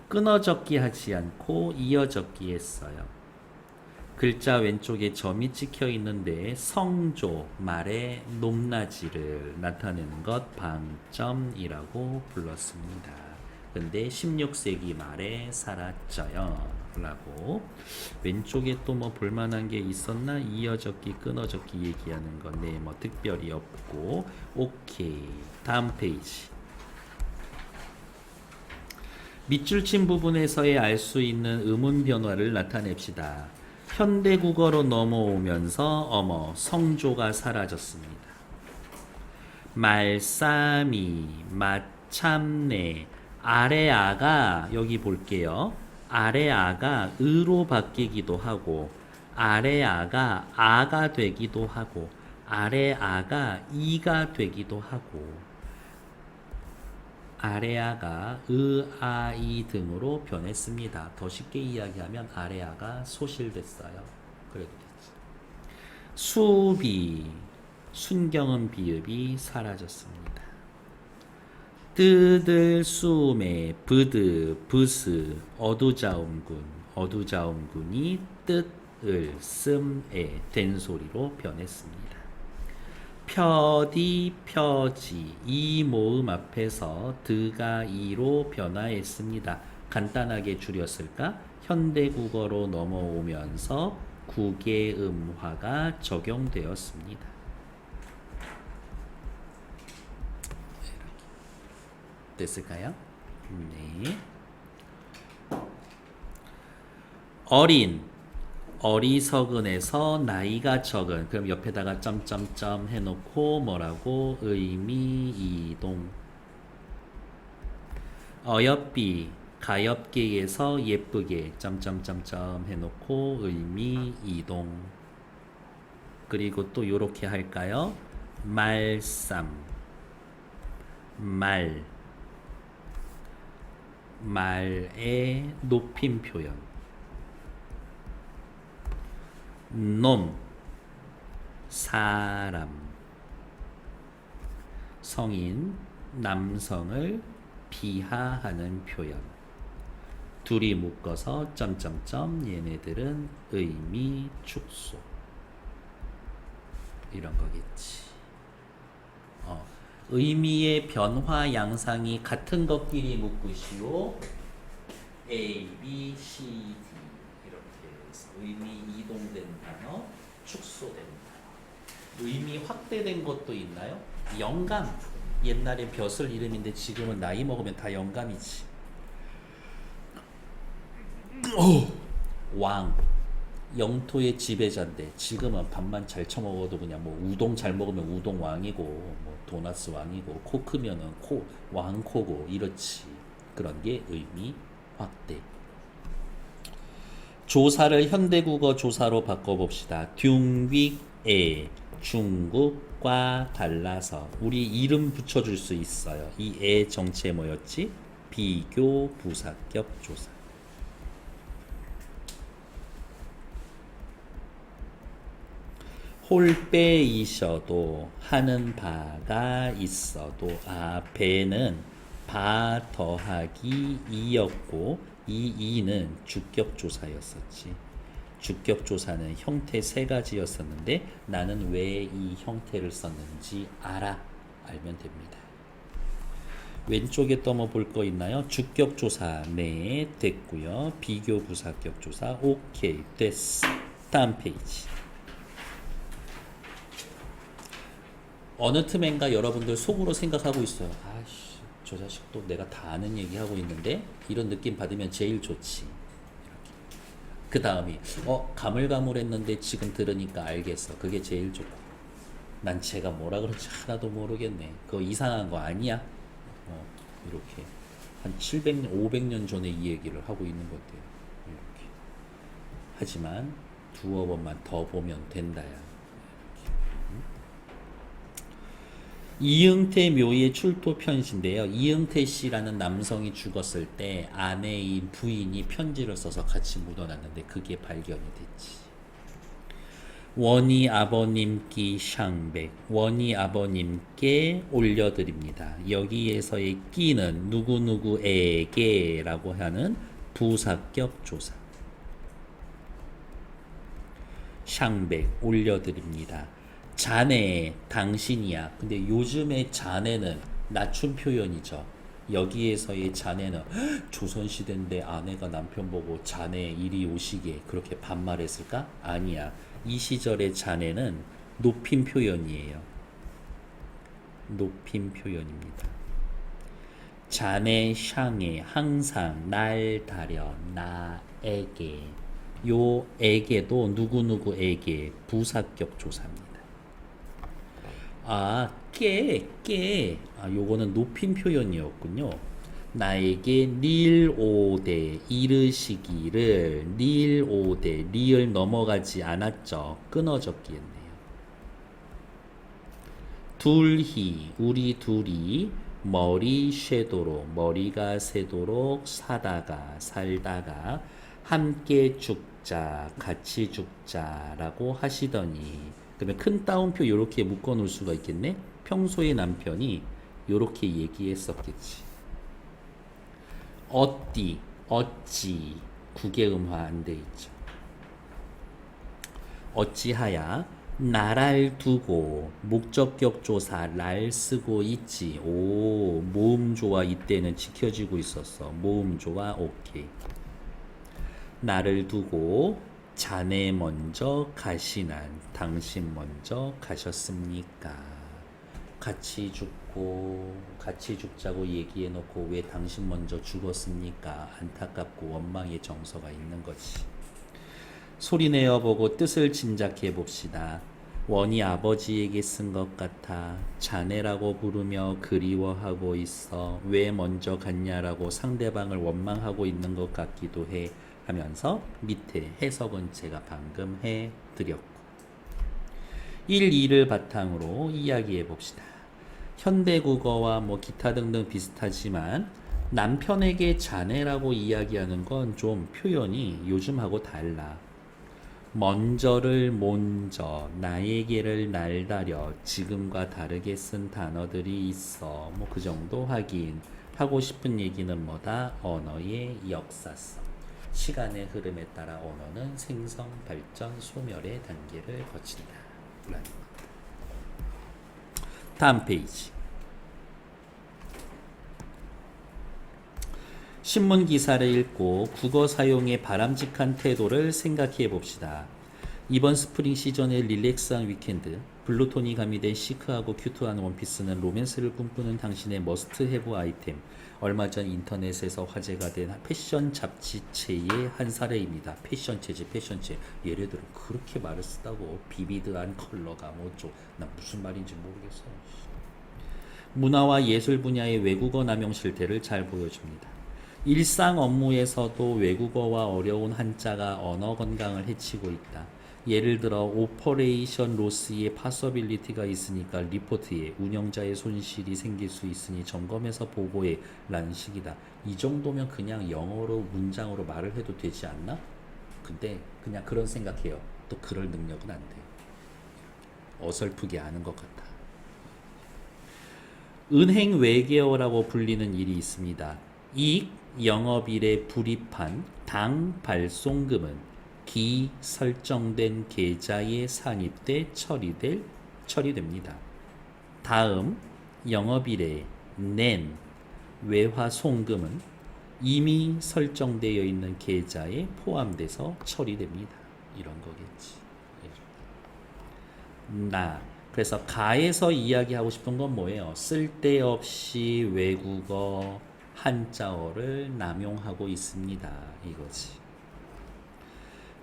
Speaker 1: 끊어적기 하지 않고 이어적기 했어요. 글자 왼쪽에 점이 찍혀 있는데 성조, 말의 높낮이를 나타내는 것 방점이라고 불렀습니다. 근데 16세기 말에 사라져요. 라고. 왼쪽에 또 뭐 볼만한 게 있었나? 이어적기, 끊어적기 얘기하는 건 네, 뭐 특별히 없고. 오케이. 다음 페이지. 밑줄 친 부분에서의 알 수 있는 음운 변화를 나타냅시다. 현대국어로 넘어오면서 어머 성조가 사라졌습니다. 말싸미, 마참내, 아래아가 여기 볼게요. 아래아가 의로 바뀌기도 하고 아래아가 아가 되기도 하고 아래아가 이가 되기도 하고 아래아가 의, 아, 이 등으로 변했습니다. 더 쉽게 이야기하면 아래아가 소실됐어요. 그래도 되지. 수비, 순경은 비읍이 사라졌습니다. 뜨들 수메 브드 브스 어두자움군 어두자움군이 뜻을 씀에 된소리로 변했습니다. 펴디 펴지 이 모음 앞에서 드가 이로 변화했습니다. 간단하게 줄였을까? 현대국어로 넘어오면서 국외음화가 적용되었습니다. 됐을까요? 네. 어린 어리석은에서 나이가 적은 그럼 옆에다가 점점점 해놓고 뭐라고 의미 이동 어여삐 가엾게에서 예쁘게 점점점점 해놓고 의미 이동 그리고 또 요렇게 할까요? 말쌈 말의 높임 표현 놈 사람 성인 남성을 비하하는 표현 둘이 묶어서 점점점 얘네들은 의미 축소 이런 거겠지. 의미의 변화 양상이 같은 것끼리 묶으시오. A, B, C, D 이렇게 해서 의미 이동된 단어, 축소된 단어. 의미 확대된 것도 있나요? 영감. 옛날에 벼슬 이름인데 지금은 나이 먹으면 다 영감이지. 왕. 영토의 지배자인데 지금은 밥만 잘 처먹어도 그냥 뭐 우동 잘 먹으면 우동 왕이고 뭐 도나스 왕이고 코 크면은 코 왕코고 이렇지. 그런 게 의미 확대. 조사를 현대국어 조사로 바꿔봅시다. 둥윅에 중국과 달라서 우리 이름 붙여줄 수 있어요. 이 애 정체 뭐였지? 비교 부사격 조사. 홀빼이셔도 하는 바가 있어도 배는 바 더하기 이였고 이 이는 주격조사였었지. 주격조사는 형태 세 가지였었는데 나는 왜 이 형태를 썼는지 알면 됩니다. 왼쪽에 또 뭐 볼 거 있나요? 주격조사 네 됐고요. 비교부사격조사 오케이 됐어. 다음 페이지. 어느 틈엔가 여러분들 속으로 생각하고 있어요. 아씨, 저 자식 또 내가 다 아는 얘기하고 있는데 이런 느낌 받으면 제일 좋지. 그 다음이 가물가물했는데 지금 들으니까 알겠어. 그게 제일 좋고. 난 제가 뭐라 그런지 하나도 모르겠네. 그거 이상한 거 아니야? 이렇게 한 700년, 500년 전에 이 얘기를 하고 있는 것 같아요. 이렇게. 하지만 두어 번만 더 보면 된다야. 이응태 묘의 출토 편지인데요. 이응태 씨라는 남성이 죽었을 때 아내인 부인이 편지를 써서 같이 묻어놨는데 그게 발견이 됐지. 원희 아버님께 샹백, 원희 아버님께 올려드립니다. 여기에서의 끼는 누구누구에게 라고 하는 부사격 조사. 샹백, 올려드립니다. 자네, 당신이야. 근데 요즘의 자네는 낮춤 표현이죠. 여기에서의 자네는 조선시대인데 아내가 남편 보고 자네 이리 오시게 그렇게 반말했을까? 아니야. 이 시절의 자네는 높임 표현이에요. 높임 표현입니다. 자네 샹에 항상 날 다려 나에게 요 에게도 누구누구에게 부사격 조사입니다. 요거는 높임 표현이었군요. 나에게 닐오대 이르시기를 닐오대 리을 넘어가지 않았죠. 끊어졌겠네요. 둘히 우리 둘이 머리 쉐도록 머리가 새도록 살다가 함께 죽자 같이 죽자라고 하시더니 그러면 큰 따옴표 이렇게 묶어 놓을 수가 있겠네. 평소에 남편이 이렇게 얘기했었겠지. 어찌 국외음화 안 돼 있죠. 어찌하야 나랄 두고 목적격 조사 날 쓰고 있지. 오, 모음조와 이때는 지켜지고 있었어. 모음조와 오케이. 나를 두고 자네 먼저 가시난 당신 먼저 가셨습니까? 같이 죽자고 얘기해 놓고 왜 당신 먼저 죽었습니까? 안타깝고 원망의 정서가 있는 거지. 소리내어 보고 뜻을 짐작해 봅시다. 원이 아버지에게 쓴 것 같아. 자네라고 부르며 그리워하고 있어. 왜 먼저 갔냐라고 상대방을 원망하고 있는 것 같기도 해. 하면서 밑에 해석은 제가 방금 해드렸고 1, 2를 바탕으로 이야기해 봅시다. 현대국어와 뭐 기타 등등 비슷하지만 남편에게 자네라고 이야기하는 건 좀 표현이 요즘하고 달라. 먼저를 먼저, 나에게를 날다려 지금과 다르게 쓴 단어들이 있어. 뭐 그 정도 확인. 하고 싶은 얘기는 뭐다? 언어의 역사성. 시간의 흐름에 따라 언어는 생성, 발전, 소멸의 단계를 거친다. 다음 페이지. 신문 기사를 읽고 국어 사용의 바람직한 태도를 생각해 봅시다. 이번 스프링 시즌의 릴렉스한 위켄드, 블루톤이 가미된 시크하고 큐트한 원피스는 로맨스를 꿈꾸는 당신의 머스트 해브 아이템. 얼마 전 인터넷에서 화제가 된 패션 잡지체의 한 사례입니다. 패션체지, 패션체. 얘네들은 그렇게 말을 쓰다고. 비비드한 컬러가 뭐죠. 나 무슨 말인지 모르겠어. 문화와 예술 분야의 외국어 남용 실태를 잘 보여줍니다. 일상 업무에서도 외국어와 어려운 한자가 언어 건강을 해치고 있다. 예를 들어 오퍼레이션 로스의 파서빌리티가 있으니까 리포트에 운영자의 손실이 생길 수 있으니 점검해서 보고해 라는 식이다. 이 정도면 그냥 영어로 문장으로 말을 해도 되지 않나? 근데 그냥 그런 생각해요. 또 그럴 능력은 안 돼. 어설프게 아는 것 같아. 은행 외계어라고 불리는 일이 있습니다. 이익 영업일에 불입한 당 발송금은 기 설정된 계좌에 상입돼 처리됩니다. 다음 영업일에 낸 외화 송금은 이미 설정되어 있는 계좌에 포함돼서 처리됩니다. 이런 거겠지. 그래서 가에서 이야기하고 싶은 건 뭐예요? 쓸데없이 외국어 한자어를 남용하고 있습니다. 이거지.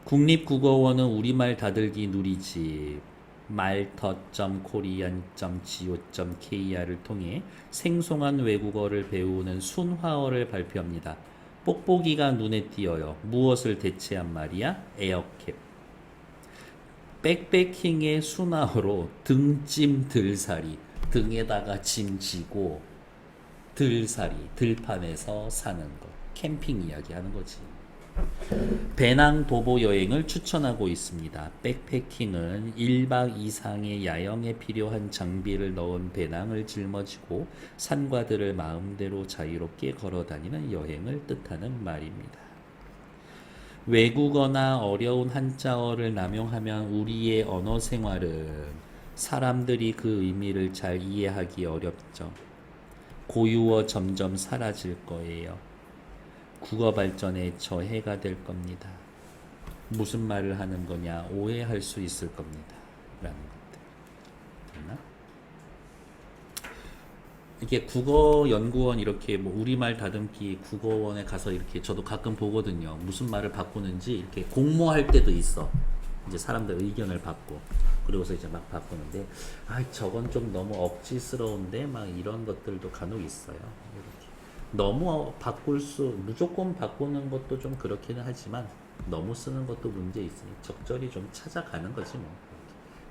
Speaker 1: 국립국어원은 우리말 다들기 누리집 말터.korean.go.kr을 통해 생소한 외국어를 배우는 순화어를 발표합니다. 뽁뽁이가 눈에 띄어요. 무엇을 대체한 말이야? 에어캡. 백패킹의 순화어로 등짐 들살이. 등에다가 짐 지고 들살이, 들판에서 사는 거. 캠핑 이야기 하는 거지. 배낭 도보 여행을 추천하고 있습니다. 백패킹은 1박 이상의 야영에 필요한 장비를 넣은 배낭을 짊어지고 산과들을 마음대로 자유롭게 걸어다니는 여행을 뜻하는 말입니다. 외국어나 어려운 한자어를 남용하면 우리의 언어 생활은 사람들이 그 의미를 잘 이해하기 어렵죠. 고유어 점점 사라질 거예요. 국어 발전에 저해가 될 겁니다. 무슨 말을 하는 거냐 오해할 수 있을 겁니다. 라는 것들. 됐나? 이게 국어연구원 이렇게 뭐 우리말 다듬기 국어원에 가서 이렇게 저도 가끔 보거든요. 무슨 말을 바꾸는지 이렇게 공모할 때도 있어. 이제 사람들 의견을 받고 그리고서 이제 막 바꾸는데 저건 좀 너무 억지스러운데 막 이런 것들도 간혹 있어요. 이렇게. 너무 무조건 바꾸는 것도 좀 그렇기는 하지만 너무 쓰는 것도 문제 있으니 적절히 좀 찾아가는 거지 뭐.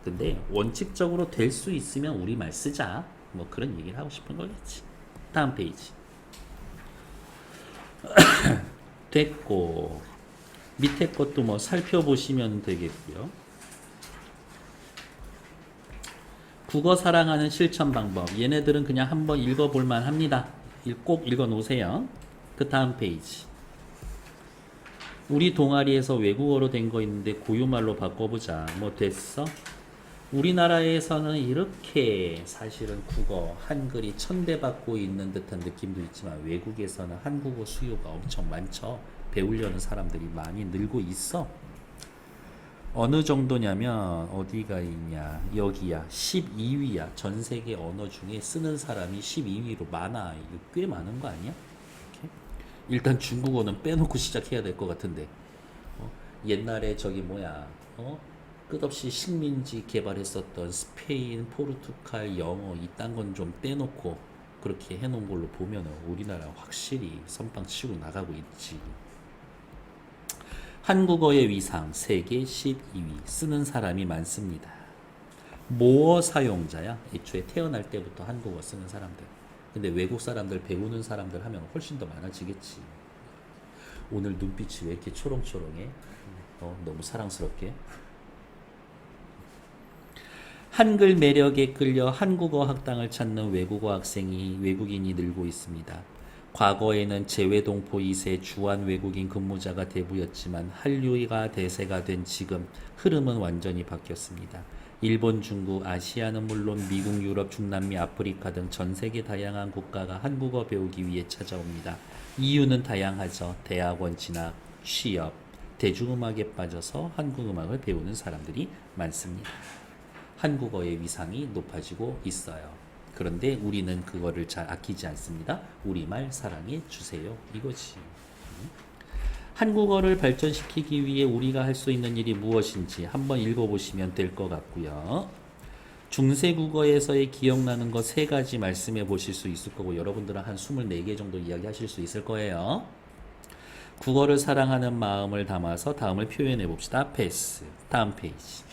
Speaker 1: 근데 원칙적으로 될 수 있으면 우리말 쓰자. 뭐 그런 얘기를 하고 싶은 거겠지. 다음 페이지. 됐고 밑에 것도 뭐 살펴보시면 되겠고요. 국어 사랑하는 실천 방법. 얘네들은 그냥 한번 읽어볼 만합니다. 꼭 읽어 놓으세요. 그 다음 페이지. 우리 동아리에서 외국어로 된 거 있는데 고유말로 바꿔보자. 뭐 됐어? 우리나라에서는 이렇게 사실은 국어, 한글이 천대받고 있는 듯한 느낌도 있지만 외국에서는 한국어 수요가 엄청 많죠. 배우려는 사람들이 많이 늘고 있어. 어느 정도냐면 어디가 있냐, 여기야. 12위야. 전 세계 언어 중에 쓰는 사람이 12위로 많아. 이거 꽤 많은 거 아니야? 이렇게? 일단 중국어는 빼놓고 시작해야 될 것 같은데. 옛날에 저기 뭐야, 끝없이 식민지 개발했었던 스페인, 포르투갈, 영어 이딴 건 좀 떼놓고 그렇게 해놓은 걸로 보면 우리나라 확실히 선빵 치고 나가고 있지. 한국어의 위상 세계 12위. 쓰는 사람이 많습니다. 모어 사용자야. 애초에 태어날 때부터 한국어 쓰는 사람들. 근데 외국 사람들 배우는 사람들 하면 훨씬 더 많아지겠지. 오늘 눈빛이 왜 이렇게 초롱초롱해? 너무 사랑스럽게. 한글 매력에 끌려 한국어 학당을 찾는 외국인이 늘고 있습니다. 과거에는 재외동포 2세 주한 외국인 근무자가 대부였지만 한류가 대세가 된 지금 흐름은 완전히 바뀌었습니다. 일본, 중국, 아시아는 물론 미국, 유럽, 중남미, 아프리카 등 전 세계 다양한 국가가 한국어 배우기 위해 찾아옵니다. 이유는 다양하죠. 대학원 진학, 취업, 대중음악에 빠져서 한국 음악을 배우는 사람들이 많습니다. 한국어의 위상이 높아지고 있어요. 그런데 우리는 그거를 잘 아끼지 않습니다. 우리말 사랑해 주세요. 이거지. 한국어를 발전시키기 위해 우리가 할 수 있는 일이 무엇인지 한번 읽어보시면 될 것 같고요. 중세국어에서의 기억나는 거 3가지 말씀해 보실 수 있을 거고 여러분들은 한 24개 정도 이야기하실 수 있을 거예요. 국어를 사랑하는 마음을 담아서 다음을 표현해 봅시다. 패스. 다음 페이지.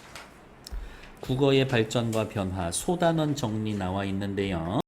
Speaker 1: 국어의 발전과 변화, 소단원 정리 나와 있는데요.